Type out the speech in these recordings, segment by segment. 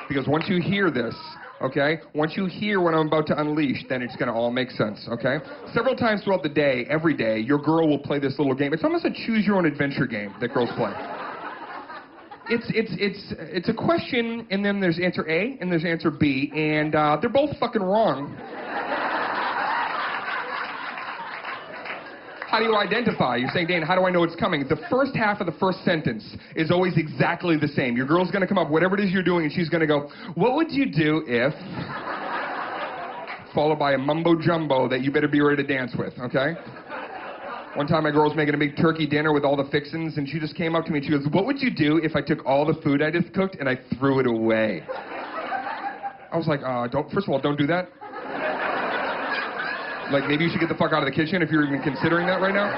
Because once you hear this, okay, once you hear what I'm about to unleash, then it's going to all make sense, okay? Several times throughout the day, every day, your girl will play this little game. It's almost a choose-your-own-adventure game that girls play. It's a question, and then there's answer A, and there's answer B, and they're both fucking wrong. How do you identify? You're saying, Dane, how do I know it's coming? The first half of the first sentence is always exactly the same. Your girl's going to come up, whatever it is you're doing, and she's going to go, what would you do if... followed by a mumbo-jumbo that you better be ready to dance with, okay? One time my girl was making a big turkey dinner with all the fixings, and she just came up to me and she goes, what would you do if I took all the food I just cooked and I threw it away? I was like, first of all, don't do that. Like, maybe you should get the fuck out of the kitchen if you're even considering that right now.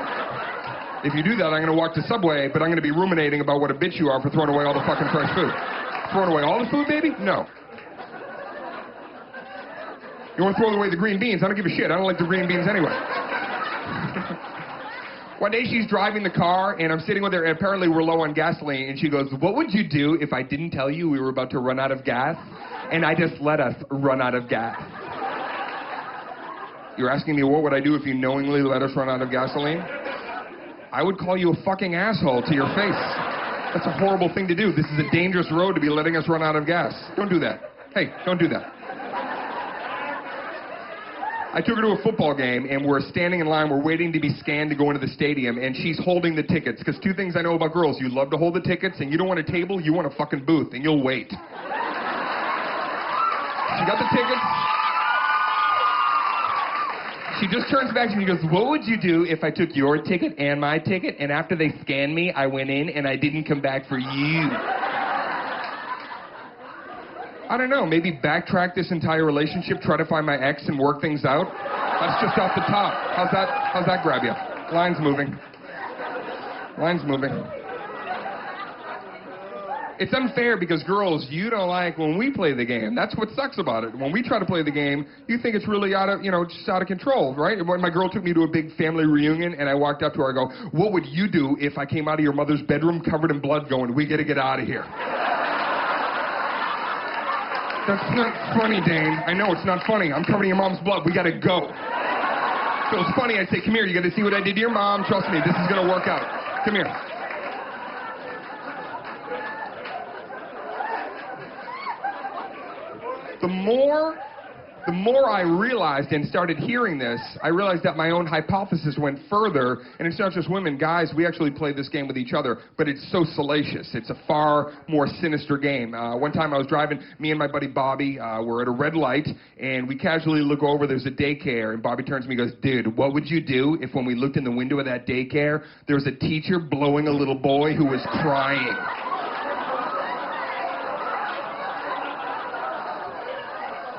If you do that, I'm going to walk to Subway, but I'm going to be ruminating about what a bitch you are for throwing away all the fucking fresh food. Throwing away all the food, baby? No. You want to throw away the green beans? I don't give a shit. I don't like the green beans anyway. One day she's driving the car, and I'm sitting with her, and apparently we're low on gasoline, and she goes, what would you do if I didn't tell you we were about to run out of gas, and I just let us run out of gas? You're asking me what would I do if you knowingly let us run out of gasoline? I would call you a fucking asshole to your face. That's a horrible thing to do. This is a dangerous road to be letting us run out of gas. Don't do that. Hey, don't do that. I took her to a football game, and we're standing in line. We're waiting to be scanned to go into the stadium, and she's holding the tickets. Because two things I know about girls. You love to hold the tickets, and you don't want a table, you want a fucking booth, and you'll wait. She got the tickets. She just turns back to me and goes, what would you do if I took your ticket and my ticket, and after they scanned me, I went in and I didn't come back for you? I don't know, maybe backtrack this entire relationship, try to find my ex and work things out? That's just off the top. How's that grab you? Line's moving. Line's moving. It's unfair because girls, you don't like when we play the game. That's what sucks about it. When we try to play the game, you think it's really just out of control, right? When my girl took me to a big family reunion and I walked up to her, I go, what would you do if I came out of your mother's bedroom covered in blood going, we gotta get out of here? That's not funny, Dane. I know it's not funny. I'm covered in your mom's blood. We gotta go. If it was funny, I'd say, come here, you gotta see what I did to your mom. Trust me, this is gonna work out. Come here. The more I realized and started hearing this, I realized that my own hypothesis went further, and it's not just women. Guys, we actually play this game with each other, but it's so salacious. It's a far more sinister game. One time I was driving, me and my buddy Bobby, we're at a red light, and we casually look over, there's a daycare, and Bobby turns to me and goes, dude, what would you do if when we looked in the window of that daycare, there was a teacher blowing a little boy who was crying?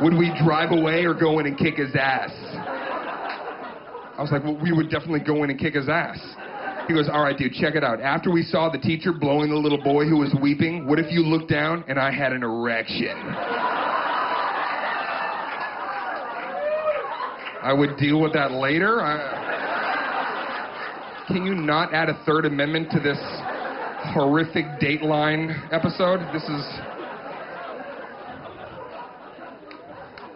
Would we drive away or go in and kick his ass? I was like, well, we would definitely go in and kick his ass. He goes, all right, dude, check it out. After we saw the teacher blowing the little boy who was weeping, what if you looked down and I had an erection? I would deal with that later. Can you not add a Third Amendment to this horrific Dateline episode? This is...